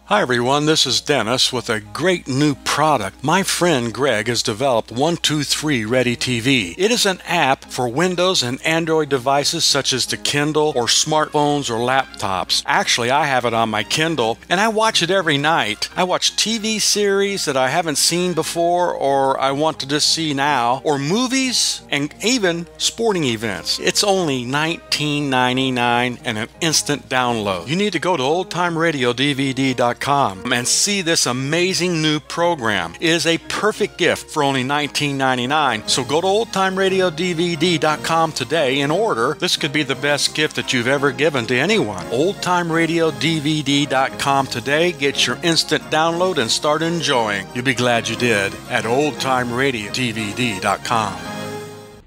Hi everyone, this is Dennis with a great new product. My friend Greg has developed 123 Ready TV. It is an app for Windows and Android devices such as the Kindle or smartphones or laptops. Actually, I have it on my Kindle and I watch it every night. I watch TV series that I haven't seen before or I want to just see now, or movies and even sporting events. It's only $19.99 and an instant download. You need to go to oldtimeradiodvd.com and see this amazing new program. It is a perfect gift for only $19.99. So go to oldtimeradiodvd.com today and order. This could be the best gift that you've ever given to anyone. oldtimeradiodvd.com today. Get your instant download and start enjoying. You'll be glad you did at oldtimeradiodvd.com.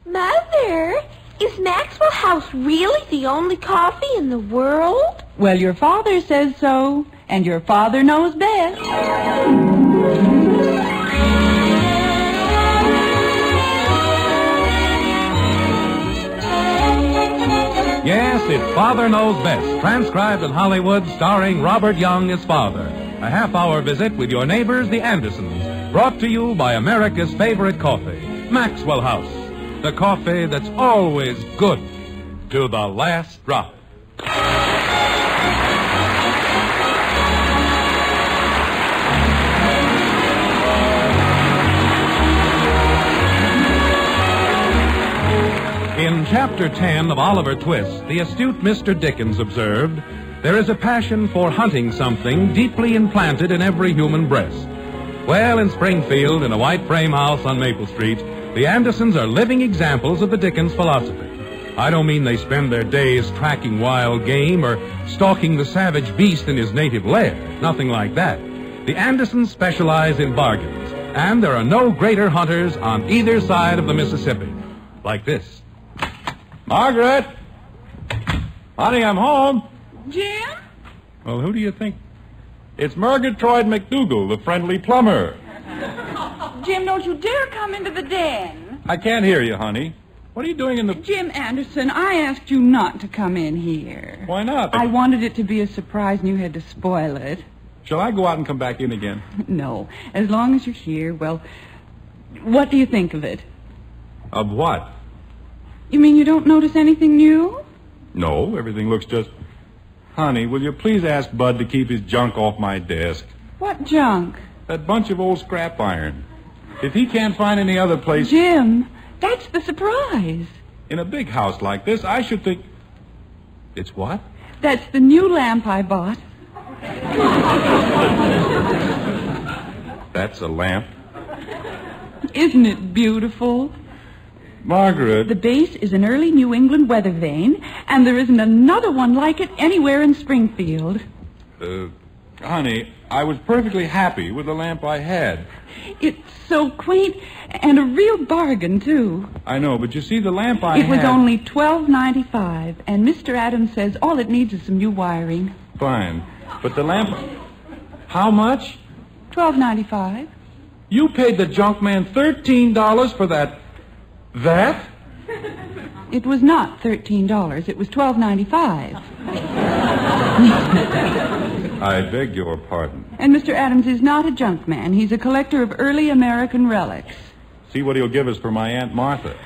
Mother, is Maxwell House really the only coffee in the world? Well, your father says so, and your father knows best. Yes, it's Father Knows Best, transcribed in Hollywood, starring Robert Young as father. A half-hour visit with your neighbors, the Andersons, brought to you by America's favorite coffee, Maxwell House. The coffee that's always good to the last drop. In Chapter 10 of Oliver Twist, the astute Mr. Dickens observed, there is a passion for hunting something deeply implanted in every human breast. Well, in Springfield, in a white frame house on Maple Street, the Andersons are living examples of the Dickens philosophy. I don't mean they spend their days tracking wild game or stalking the savage beast in his native lair. Nothing like that. The Andersons specialize in bargains, and there are no greater hunters on either side of the Mississippi. Like this. Margaret! Honey, I'm home. Jim? Well, who do you think? It's Murgatroyd McDougal, the friendly plumber. Jim, don't you dare come into the den. I can't hear you, honey. What are you doing in the... Jim Anderson, I asked you not to come in here. Why not? I wanted it to be a surprise and you had to spoil it. Shall I go out and come back in again? No. As long as you're here, well, what do you think of it? Of what? You mean you don't notice anything new? No, everything looks just... Honey, will you please ask Bud to keep his junk off my desk? What junk? That bunch of old scrap iron. If he can't find any other place... Jim, that's the surprise. In a big house like this, I should think... It's what? That's the new lamp I bought. That's a lamp. Isn't it beautiful? Margaret... The base is an early New England weather vane, and there isn't another one like it anywhere in Springfield. Honey, I was perfectly happy with the lamp I had. It's so quaint, and a real bargain, too. I know, but you see, the lamp I had... It was only $12.95, and Mr. Adams says all it needs is some new wiring. Fine. But the lamp... How much? $12.95. You paid the junk man $13 for that... That? It was not $13. It was $12.95. I beg your pardon. And Mr. Adams is not a junk man. He's a collector of early American relics. See what he'll give us for my Aunt Martha.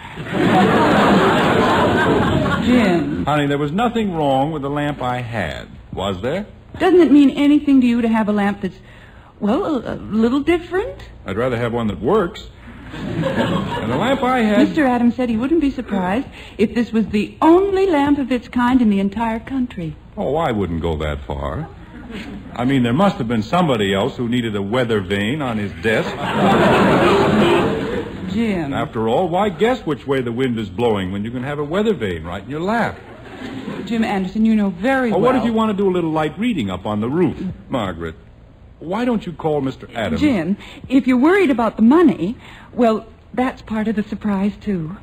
Jim. Honey, there was nothing wrong with the lamp I had, was there? Doesn't it mean anything to you to have a lamp that's, well, a little different? I'd rather have one that works. And the lamp I had... Mr. Adams said he wouldn't be surprised if this was the only lamp of its kind in the entire country. Oh, I wouldn't go that far. I mean, there must have been somebody else who needed a weather vane on his desk. Jim. After all, why guess which way the wind is blowing when you can have a weather vane right in your lap? Jim Anderson, you know very well... What if you want to do a little light reading up on the roof? Margaret, why don't you call Mr. Adams? Jim, if you're worried about the money, well, that's part of the surprise, too.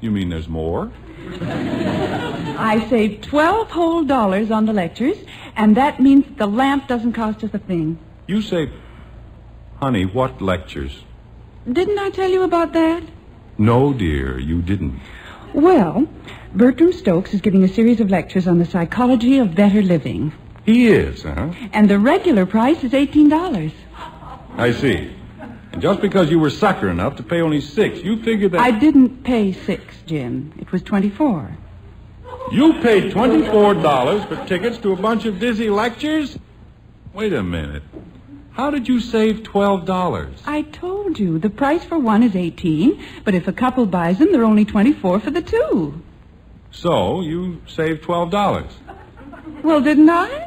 You mean there's more? I saved $12 whole on the lectures, and that means the lamp doesn't cost us a thing. You say... Honey, what lectures? Didn't I tell you about that? No, dear, you didn't. Well, Bertram Stokes is giving a series of lectures on the psychology of better living. He is, huh? And the regular price is $18. I see. And just because you were sucker enough to pay only $6, you figured that... I didn't pay $6, Jim. It was $24. You paid $24 for tickets to a bunch of dizzy lectures? Wait a minute. How did you save $12? I told you, the price for one is $18, but if a couple buys them, they're only $24 for the two. So, you saved $12. Well, didn't I?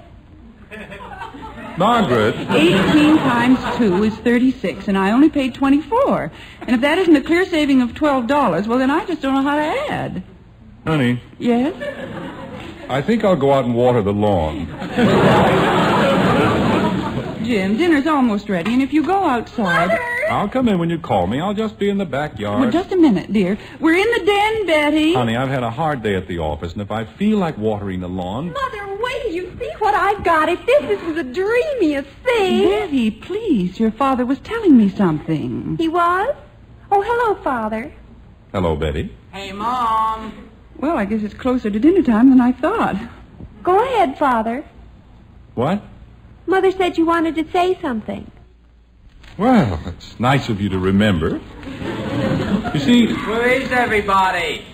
Margaret. 18 times 2 is 36, and I only paid $24. And if that isn't a clear saving of $12, well, then I just don't know how to add. Honey. Yes? I think I'll go out and water the lawn. Jim, dinner's almost ready, and if you go outside... Mother! I'll come in when you call me. I'll just be in the backyard. Well, just a minute, dear. We're in the den, Betty. Honey, I've had a hard day at the office, and if I feel like watering the lawn... Mother, wait till you see what I've got. If this is the dreamiest thing. Betty, please, your father was telling me something. He was? Oh, hello, Father. Hello, Betty. Hey, Mom. Well, I guess it's closer to dinner time than I thought. Go ahead, Father. What? Mother said you wanted to say something. Well, it's nice of you to remember. You see... Where is everybody?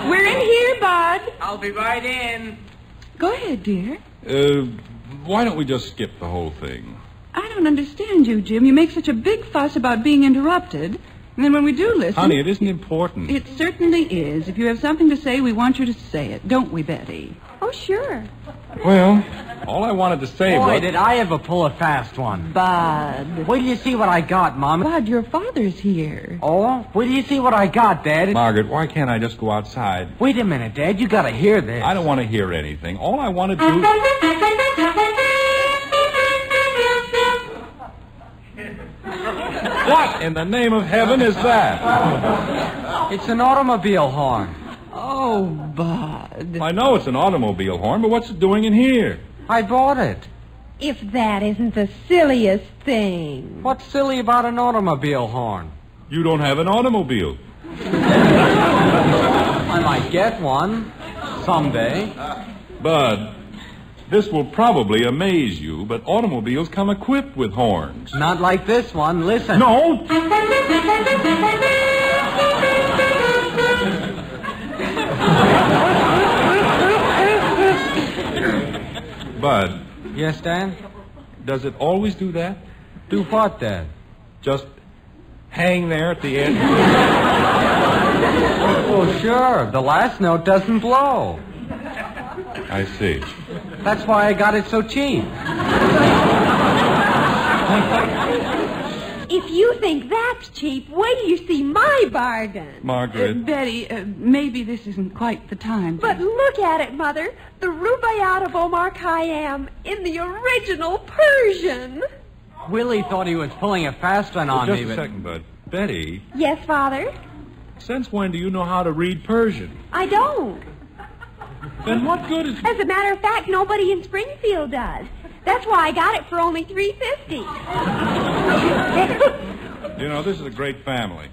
We're in here, Bud. I'll be right in. Go ahead, dear. Why don't we just skip the whole thing? I don't understand you, Jim. You make such a big fuss about being interrupted. And then when we do listen... Honey, it isn't important. It certainly is. If you have something to say, we want you to say it. Don't we, Betty? Oh, sure. Well, all I wanted to say Boy, was... did I ever pull a fast one. Bud. Wait till you see what I got, Mom. Bud, your father's here. Oh? Wait till you see what I got, Dad. Margaret, why can't I just go outside? Wait a minute, Dad. You gotta hear this. I don't want to hear anything. All I want to do... What in the name of heaven is that? It's an automobile horn. Oh, Bud. I know it's an automobile horn, but what's it doing in here? I bought it. If that isn't the silliest thing. What's silly about an automobile horn? You don't have an automobile. I might get one someday. Bud, this will probably amaze you, but automobiles come equipped with horns. Not like this one. Listen. No! Bud, Yes, Dad? does it always do that? Do what, Dad? Just hang there at the end? Oh, sure. The last note doesn't blow. I see. That's why I got it so cheap. If you think that's cheap, wait till you see my bargain. Margaret. Betty, maybe this isn't quite the time. But look at it, Mother. The Rubaiyat of Omar Khayyam in the original Persian. Willie thought he was pulling a fast one on Just me, a but... second, Bud. Betty, Yes, Father? since when do you know how to read Persian? I don't. Then what good is... As a matter of fact, nobody in Springfield does. That's why I got it for only $3.50. You know, this is a great family.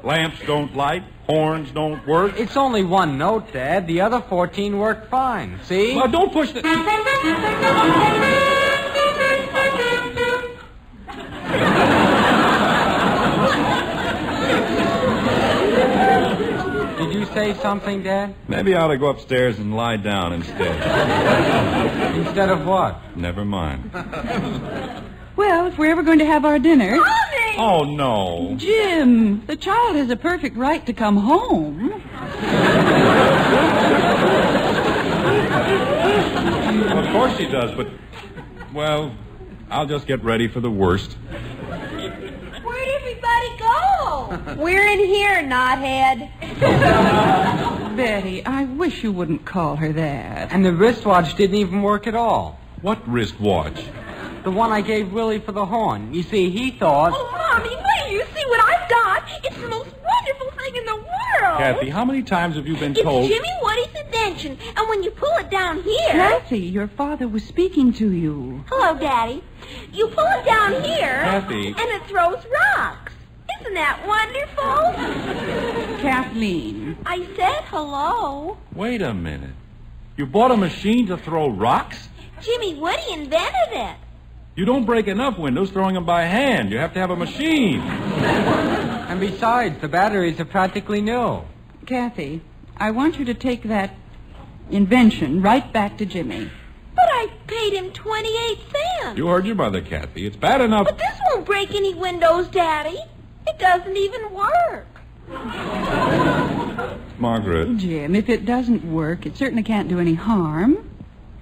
Lamps don't light, horns don't work. It's only one note, Dad. The other 14 worked fine. See? Well, don't push the... Did you say something, Dad? Maybe I ought to go upstairs and lie down instead. Instead of what? Never mind. Well, if we're ever going to have our dinner... Mommy! Oh, no. Jim, the child has a perfect right to come home. Of course she does, but... Well, I'll just get ready for the worst. Where'd everybody go? We're in here, knothead. Betty, I wish you wouldn't call her that. And the wristwatch didn't even work at all. What wristwatch? The one I gave Willie for the horn. You see, he thought... Oh, Mommy, wait till you see what I've got. It's the most wonderful thing in the world. Kathy, how many times have you been It's told... Jimmy Woody's invention, and when you pull it down here... Kathy, your father was speaking to you. Hello, Daddy. You pull it down here... Kathy. And it throws rocks. Isn't that wonderful? Kathleen. I said hello. Wait a minute. You bought a machine to throw rocks? Jimmy Woody invented it. You don't break enough windows throwing them by hand. You have to have a machine. And besides, the batteries are practically new. Kathy, I want you to take that invention right back to Jimmy. But I paid him 28 cents. You heard your mother, Kathy. It's bad enough. But this won't break any windows, Daddy. It doesn't even work. Margaret. Jim, if it doesn't work, it certainly can't do any harm.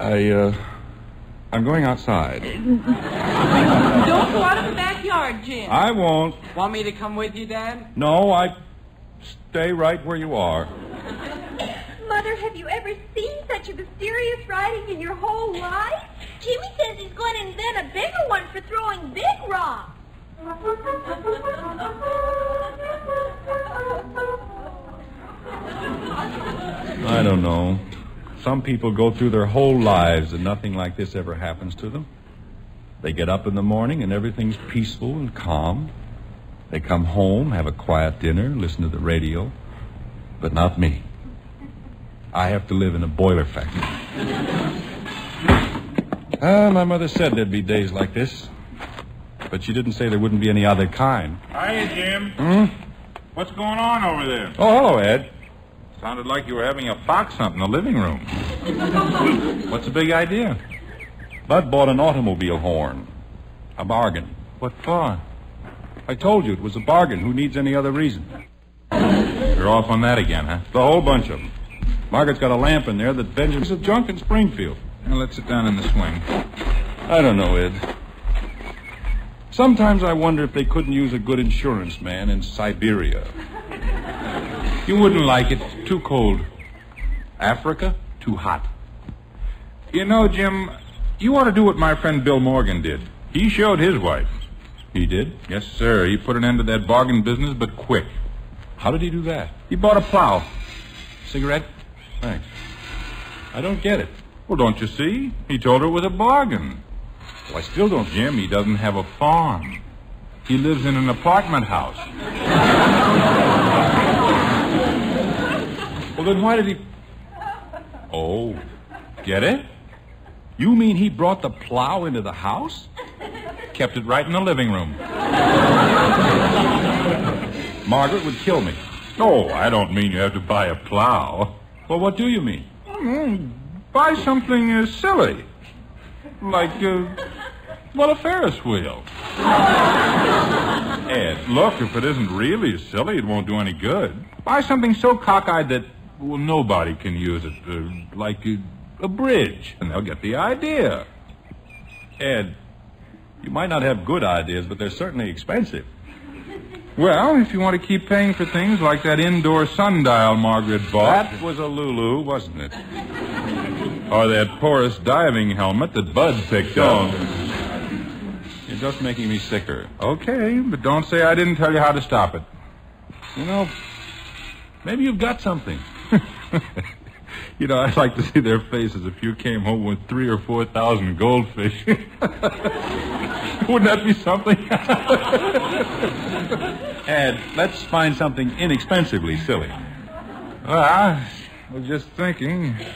I'm going outside. Don't go out of the backyard, Jim. I won't. Want me to come with you, Dad? No, stay right where you are. Mother, have you ever seen such a mysterious writing in your whole life? Jimmy says he's going to invent a bigger one for throwing big rocks. I don't know. Some people go through their whole lives and nothing like this ever happens to them. They get up in the morning and everything's peaceful and calm. They come home, have a quiet dinner, listen to the radio. But not me. I have to live in a boiler factory. My mother said there'd be days like this. But she didn't say there wouldn't be any other kind. Hiya, Jim. What's going on over there? Oh, hello, Ed. Sounded like you were having a fox hunt in the living room. What's the big idea? Bud bought an automobile horn. A bargain. What for? I told you it was a bargain. Who needs any other reason? You're off on that again, huh? The whole bunch of them. Margaret's got a lamp in there that Benjamin's of junk in Springfield. Now, let's sit down in the swing. I don't know, Ed. Sometimes I wonder if they couldn't use a good insurance man in Siberia. You wouldn't like it. Too cold. Africa? Too hot. You know, Jim, you ought to do what my friend Bill Morgan did. He showed his wife. He did? Yes, sir. He put an end to that bargain business, but quick. How did he do that? He bought a plow. Cigarette? Thanks. I don't get it. Well, don't you see? He told her it was a bargain. Well, I still don't. Jim, he doesn't have a farm. He lives in an apartment house. Well, then why did he... Oh, get it? You mean he brought the plow into the house? Kept it right in the living room. Margaret would kill me. Oh, I don't mean you have to buy a plow. Well, what do you mean? Buy something silly. Like, a Ferris wheel. Ed, look, if it isn't really silly, it won't do any good. Buy something so cockeyed that, well, nobody can use it. Like a bridge. And they'll get the idea. Ed, you might not have good ideas, but they're certainly expensive. Well, if you want to keep paying for things like that indoor sundial Margaret bought... That was a Lulu, wasn't it? Or that porous diving helmet that Bud picked up. You're just making me sicker. Okay, but don't say I didn't tell you how to stop it. You know, maybe you've got something. You know, I'd like to see their faces if you came home with 3,000 or 4,000 goldfish. Wouldn't that be something? Ed, let's find something inexpensively silly. Well, I was just thinking. How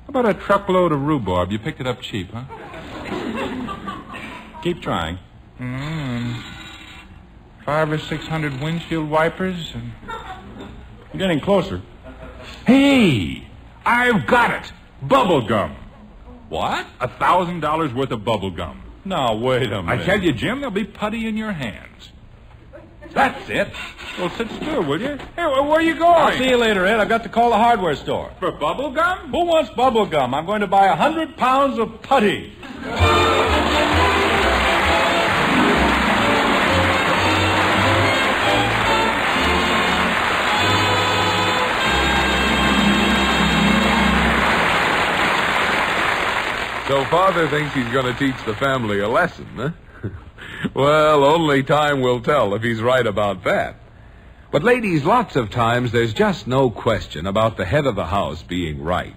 about a truckload of rhubarb? You picked it up cheap, huh? Keep trying. 500 or 600 windshield wipers. You're getting closer. Hey, I've got it. Bubble gum. What? $1,000 worth of bubble gum. Now, wait a minute. I tell you, Jim, there'll be putty in your hands. That's it. Well, sit still, will you? Hey, where are you going? I'll see you later, Ed. I've got to call the hardware store. For bubble gum? Who wants bubble gum? I'm going to buy 100 pounds of putty. So Father thinks he's going to teach the family a lesson, huh? Well, only time will tell if he's right about that. But ladies, lots of times there's just no question about the head of the house being right.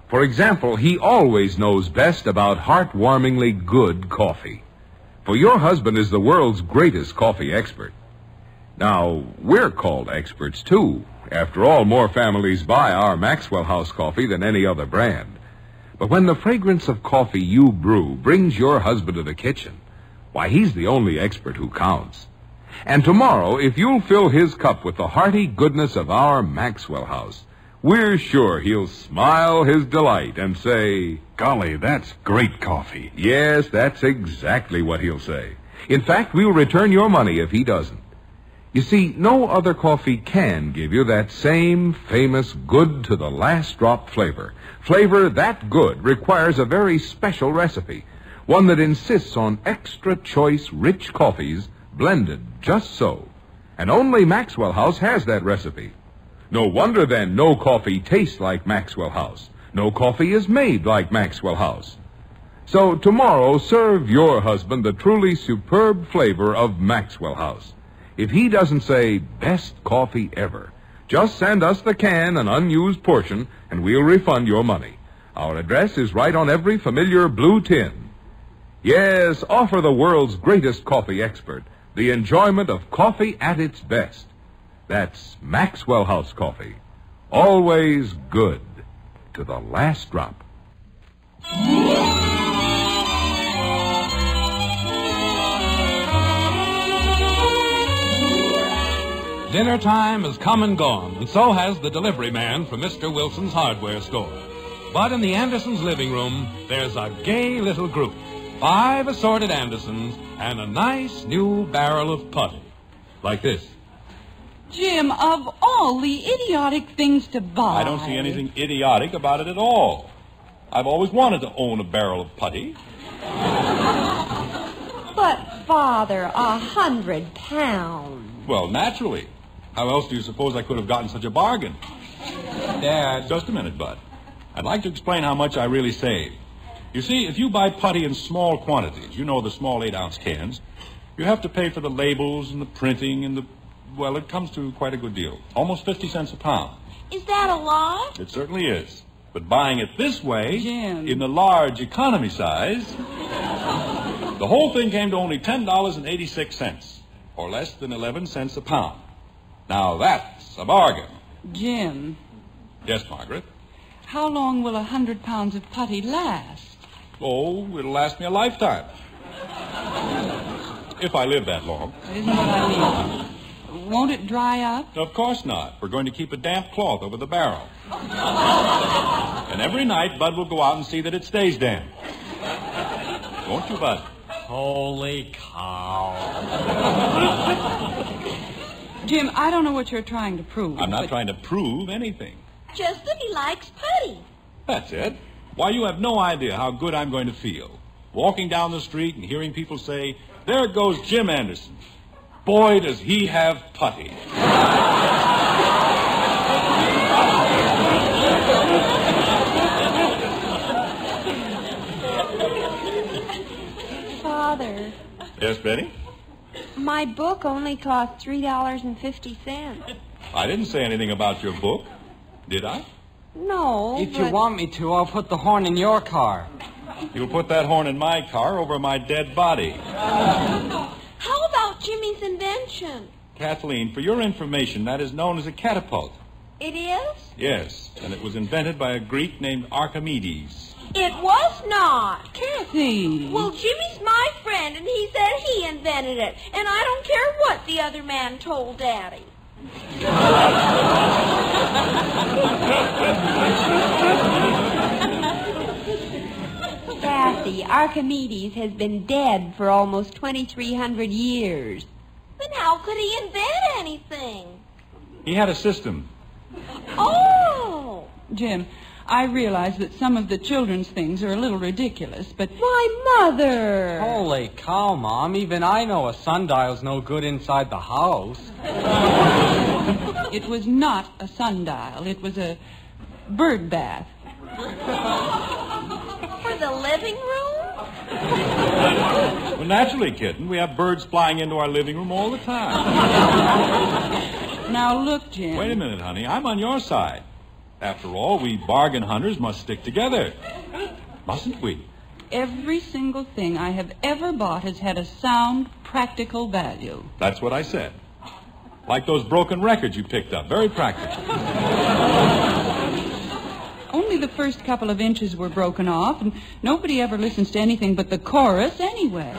For example, he always knows best about heartwarmingly good coffee. For your husband is the world's greatest coffee expert. Now, we're called experts, too, After all, more families buy our Maxwell House coffee than any other brand. But when the fragrance of coffee you brew brings your husband to the kitchen, why, he's the only expert who counts. And tomorrow, if you'll fill his cup with the hearty goodness of our Maxwell House, we're sure he'll smile his delight and say, Golly, that's great coffee. yes, that's exactly what he'll say. In fact, we'll return your money if he doesn't. You see, no other coffee can give you that same famous good-to-the-last-drop flavor. Flavor that good requires a very special recipe, one that insists on extra choice, rich coffees blended just so. And only Maxwell House has that recipe. No wonder, then, no coffee tastes like Maxwell House. No coffee is made like Maxwell House. So tomorrow, serve your husband the truly superb flavor of Maxwell House. If he doesn't say, best coffee ever, just send us the can, an unused portion, and we'll refund your money. Our address is right on every familiar blue tin. Yes, offer the world's greatest coffee expert the enjoyment of coffee at its best. That's Maxwell House coffee. Always good to the last drop. Dinner time has come and gone, and so has the delivery man from Mr. Wilson's hardware store. But in the Andersons' living room, there's a gay little group. 5 assorted Andersons and a nice new barrel of putty. Like this. Jim, of all the idiotic things to buy... I don't see anything idiotic about it at all. I've always wanted to own a barrel of putty. But, Father, 100 pounds. Well, naturally. How else do you suppose I could have gotten such a bargain? Dad. Just a minute, Bud. I'd like to explain how much I really save. You see, if you buy putty in small quantities, you know, the small 8-ounce cans, you have to pay for the labels and the printing and well, it comes to quite a good deal. Almost 50 cents a pound. Is that a lot? It certainly is. But buying it this way, Jim. in the large economy size, the whole thing came to only $10.86, or less than 11 cents a pound. Now that's a bargain. Jim, Yes, Margaret? how long will 100 pounds of putty last? Oh, it'll last me a lifetime. If I live that long. That isn't what I mean. Won't it dry up? Of course not. We're going to keep a damp cloth over the barrel. And every night, Bud will go out and see that it stays damp. Won't you, Bud? Holy cow. Jim, I don't know what you're trying to prove. I'm not but trying to prove anything. Just that he likes putty. That's it. Why, you have no idea how good I'm going to feel. Walking down the street and hearing people say, there goes Jim Anderson. Boy, does he have putty. Father, Yes, Betty? my book only cost $3.50. I didn't say anything about your book, did I? No, If but... you want me to, I'll put the horn in your car. You'll put that horn in my car over my dead body. How about Jimmy's invention? Kathleen, for your information, that is known as a catapult. It is? Yes, and it was invented by a Greek named Archimedes. It was not. Kathy. Well, Jimmy's my friend, and he said he invented it. And I don't care what the other man told Daddy. Kathy, Archimedes has been dead for almost 2,300 years. Then how could he invent anything? He had a system. Oh! Jim, I realize that some of the children's things are a little ridiculous, but... Why, Mother! Holy cow, Mom. Even I know a sundial's no good inside the house. It was not a sundial. It was a bird bath. For the living room? Well, naturally, kitten. We have birds flying into our living room all the time. Now, look, Jim. Wait a minute, honey. I'm on your side. After all, we bargain hunters must stick together. Mustn't we? Every single thing I have ever bought has had a sound, practical value. That's what I said. Like those broken records you picked up. Very practical. Only the first couple of inches were broken off, and nobody ever listens to anything but the chorus anyway.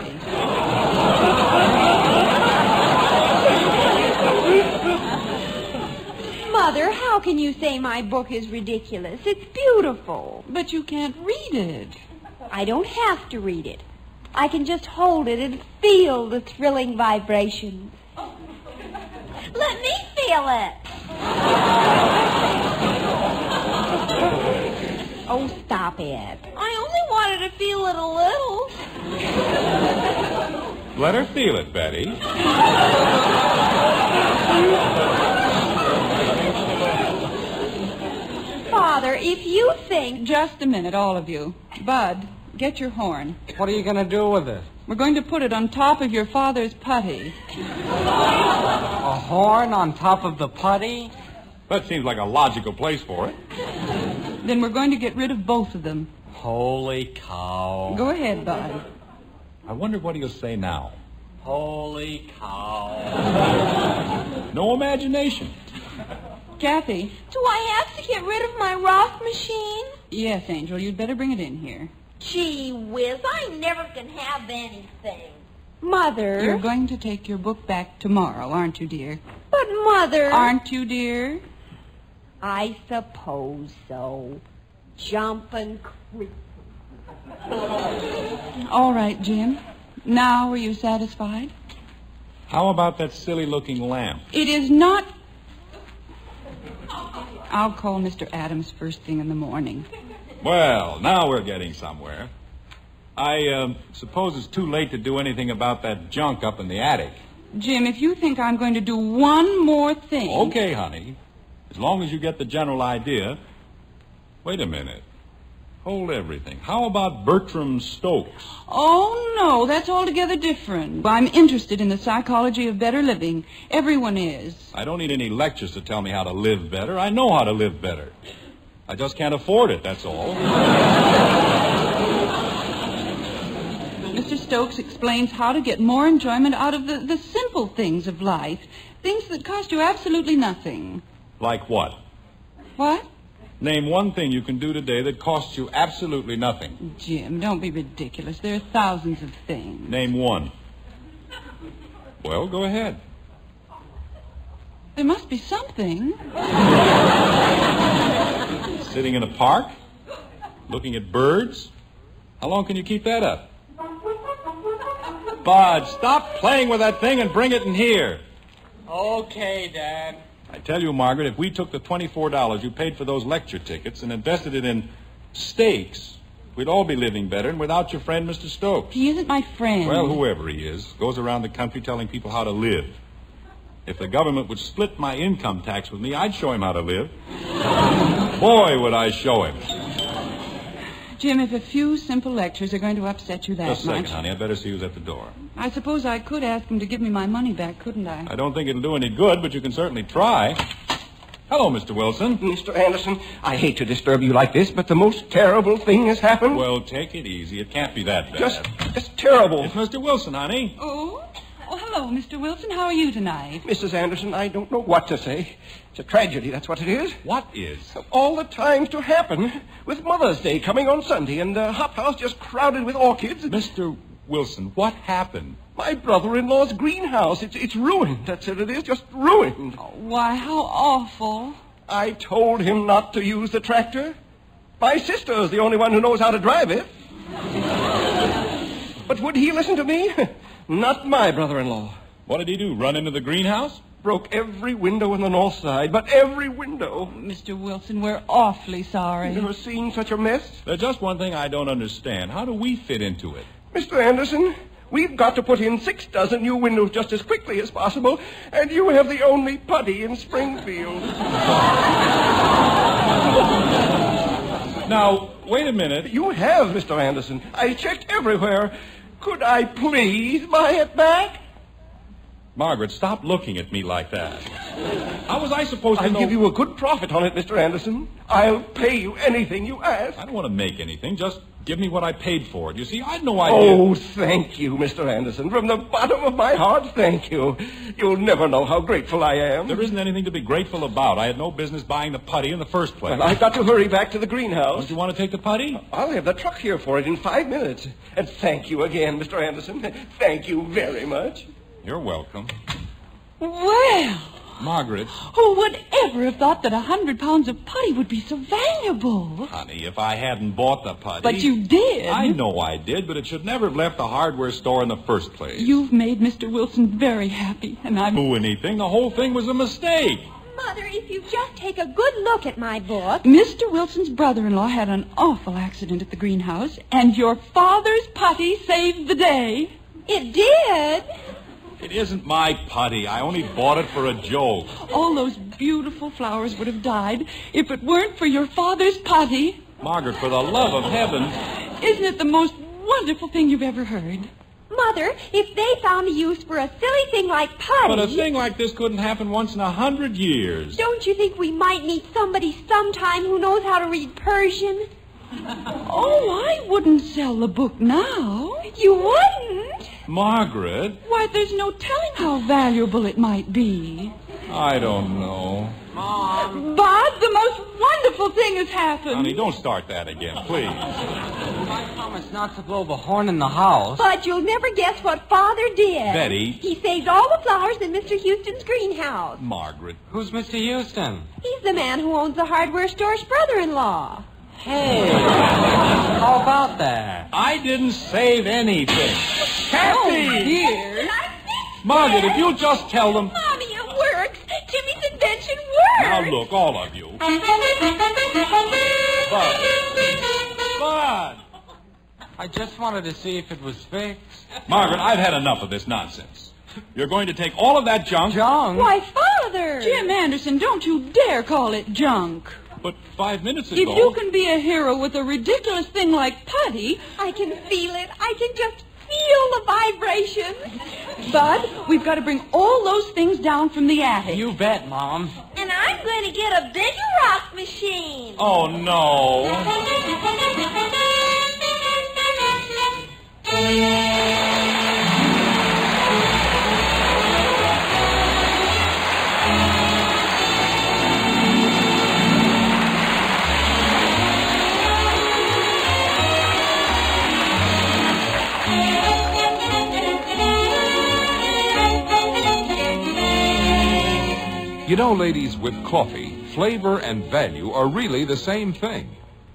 Mother, how can you say my book is ridiculous? It's beautiful. But you can't read it. I don't have to read it. I can just hold it and feel the thrilling vibrations. Let me feel it. Oh, stop it. I only wanted to feel it a little. Let her feel it, Betty. Father, if you think... Just a minute, all of you. Bud, get your horn. What are you going to do with it? We're going to put it on top of your father's putty. A horn on top of the putty? That seems like a logical place for it. Then we're going to get rid of both of them. Holy cow. Go ahead, Bud. I wonder what he'll say now. Holy cow. No imagination. Kathy. Do I have to get rid of my Roth machine? Yes, Angel, you'd better bring it in here. Gee whiz, I never can have anything. Mother. You're going to take your book back tomorrow, aren't you, dear? But, Mother... Aren't you, dear? I suppose so. Jumping creep. All right, Jim. Now are you satisfied? How about that silly-looking lamp? It is not... I'll call Mr. Adams first thing in the morning. Well, now we're getting somewhere. I suppose it's too late to do anything about that junk up in the attic. Jim, if you think I'm going to do one more thing... Okay, honey. As long as you get the general idea. Wait a minute. Hold everything. How about Bertram Stokes? Oh, no, that's altogether different. I'm interested in the psychology of better living. Everyone is. I don't need any lectures to tell me how to live better. I know how to live better. I just can't afford it, that's all. Mr. Stokes explains how to get more enjoyment out of the simple things of life. Things that cost you absolutely nothing. Like what? What? Name one thing you can do today that costs you absolutely nothing. Jim, don't be ridiculous. There are thousands of things. Name one. Well, go ahead. There must be something. Sitting in a park? Looking at birds? How long can you keep that up? Bud, stop playing with that thing and bring it in here. Okay, Dad. I tell you, Margaret, if we took the $24 you paid for those lecture tickets and invested it in steaks, we'd all be living better and without your friend, Mr. Stokes. He isn't my friend. Well, whoever he is, goes around the country telling people how to live. If the government would split my income tax with me, I'd show him how to live. Boy, would I show him. Jim, if a few simple lectures are going to upset you that much... Just a second, honey. I'd better see who's at the door. I suppose I could ask him to give me my money back, couldn't I? I don't think it'll do any good, but you can certainly try. Hello, Mr. Wilson. Mr. Anderson, I hate to disturb you like this, but the most terrible thing has happened. Well, take it easy. It can't be that bad. Just terrible. It's Mr. Wilson, honey. Oh, hello, Mr. Wilson. How are you tonight? Mrs. Anderson, I don't know what to say. It's a tragedy, that's what it is. What is? All the times to happen, with Mother's Day coming on Sunday and the hop house just crowded with orchids. Mr. Wilson, what happened? My brother-in-law's greenhouse. It's ruined. That's what it is, just ruined. Oh, why, how awful. I told him not to use the tractor. My sister's the only one who knows how to drive it. But would he listen to me? Not my brother-in-law. What did he do, run into the greenhouse? Broke every window on the north side, but every window. Mr. Wilson, we're awfully sorry. Never seen such a mess? There's just one thing I don't understand. How do we fit into it? Mr. Anderson, we've got to put in 6 dozen new windows just as quickly as possible, and you have the only putty in Springfield. Now, wait a minute. You have, Mr. Anderson. I checked everywhere. Could I please buy it back? Margaret, stop looking at me like that. How was I supposed to know... I'll give you a good profit on it, Mr. Anderson. I'll pay you anything you ask. I don't want to make anything. Just Give me what I paid for it. You see, I had no idea. Oh, thank you, Mr. Anderson. From the bottom of my heart, thank you. You'll never know how grateful I am. There isn't anything to be grateful about. I had no business buying the putty in the first place. Well, I've got to hurry back to the greenhouse. Don't you want to take the putty? I'll have the truck here for it in 5 minutes. And thank you again, Mr. Anderson. Thank you very much. You're welcome. Well, Margaret. who would ever have thought that 100 pounds of putty would be so valuable? Honey, if I hadn't bought the putty... But you did. I know I did, but it should never have left the hardware store in the first place. You've made Mr. Wilson very happy, and I'm... Do anything. The whole thing was a mistake. Mother, if you just take a good look at my book... Mr. Wilson's brother-in-law had an awful accident at the greenhouse, and your father's putty saved the day. It did. It isn't my putty. I only bought it for a joke. All those beautiful flowers would have died if it weren't for your father's putty. Margaret, for the love of heaven... Isn't it the most wonderful thing you've ever heard? Mother, if they found a use for a silly thing like putty... But a thing like this couldn't happen once in 100 years. Don't you think we might meet somebody sometime who knows how to read Persian? Oh, I wouldn't sell the book now. You wouldn't? Margaret? Why, there's no telling how valuable it might be. I don't know. Mom. Bob, the most wonderful thing has happened. Honey, don't start that again, please. I promised not to blow the horn in the house. But you'll never guess what Father did. Betty. He saved all the flowers in Mr. Houston's greenhouse. Margaret. Who's Mr. Houston? He's the man who owns the hardware store's brother-in-law. Hey, how about that? I didn't save anything. Kathy! Oh, dear. Margaret, if you'll just tell them... Mommy, it works. Timmy's invention works. Now, look, all of you. Bud! I just wanted to see if it was fixed. Margaret, I've had enough of this nonsense. You're going to take all of that junk... Junk? Why, Father! Jim Anderson, don't you dare call it junk. But 5 minutes ago... If you can be a hero with a ridiculous thing like putty... I can feel it. I can just feel the vibrations. Bud, we've got to bring all those things down from the attic. You bet, Mom. And I'm going to get a bigger rock machine. Oh, no. You know, ladies, with coffee, flavor and value are really the same thing.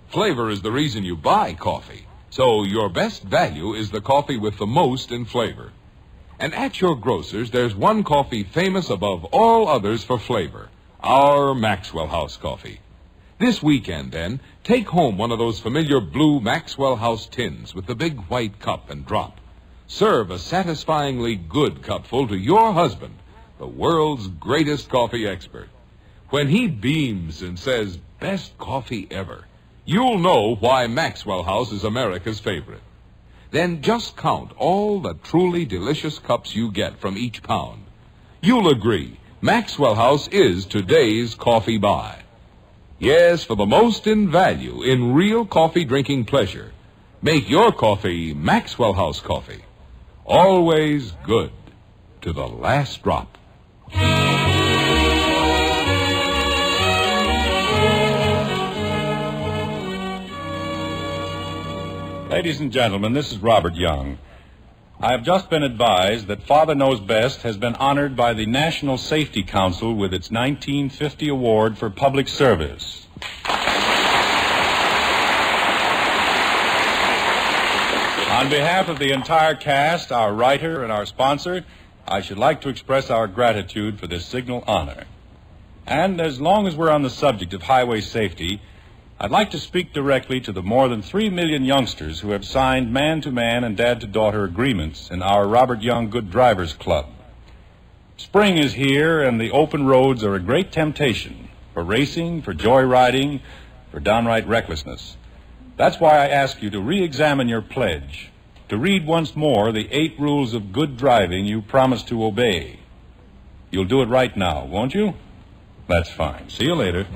Flavor is the reason you buy coffee. So your best value is the coffee with the most in flavor. And at your grocer's, there's one coffee famous above all others for flavor. Our Maxwell House coffee. This weekend, then, take home one of those familiar blue Maxwell House tins with the big white cup and drop. Serve a satisfyingly good cupful to your husband, the world's greatest coffee expert. When he beams and says, "Best coffee ever," you'll know why Maxwell House is America's favorite. Then just count all the truly delicious cups you get from each pound. You'll agree, Maxwell House is today's coffee buy. Yes, for the most in value, in real coffee drinking pleasure. Make your coffee Maxwell House coffee. Always good to the last drop. Ladies and gentlemen, this is Robert Young. I have just been advised that Father Knows Best has been honored by the National Safety Council with its 1950 Award for Public Service. On behalf of the entire cast, our writer, and our sponsor, I should like to express our gratitude for this signal honor. And as long as we're on the subject of highway safety, I'd like to speak directly to the more than 3 million youngsters who have signed man-to-man and dad-to-daughter agreements in our Robert Young Good Drivers Club. Spring is here, and the open roads are a great temptation for racing, for joyriding, for downright recklessness. That's why I ask you to re-examine your pledge, to read once more the 8 rules of good driving you promised to obey. You'll do it right now, won't you? That's fine. See you later.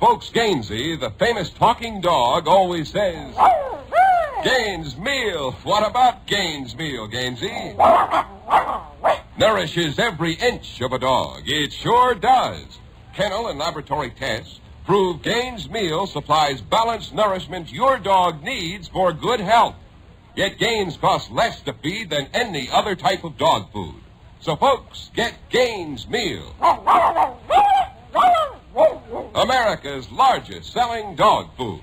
Spokes Gainsey, the famous talking dog, always says, Gaines Meal. What about Gaines Meal, Gainsey? Nourishes every inch of a dog. It sure does. Kennel and laboratory tests prove Gaines Meal supplies balanced nourishment your dog needs for good health. Yet Gaines costs less to feed than any other type of dog food. So, folks, get Gaines Meal. America's largest selling dog food.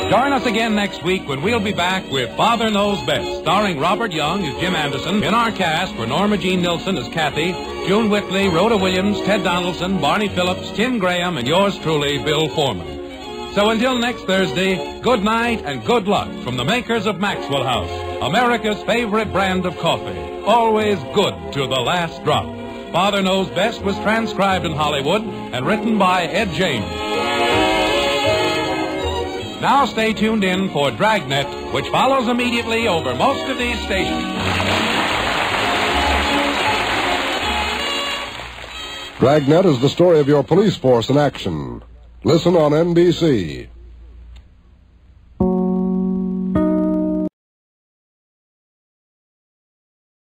Join us again next week when we'll be back with Father Knows Best, starring Robert Young as Jim Anderson. In our cast were Norma Jean Nilsson as Kathy, June Whitley, Rhoda Williams, Ted Donaldson, Barney Phillips, Tim Graham, and yours truly, Bill Foreman. So until next Thursday, good night and good luck from the makers of Maxwell House, America's favorite brand of coffee. Always good to the last drop. Father Knows Best was transcribed in Hollywood and written by Ed James. Now stay tuned in for Dragnet, which follows immediately over most of these stations. Dragnet is the story of your police force in action. Listen on NBC.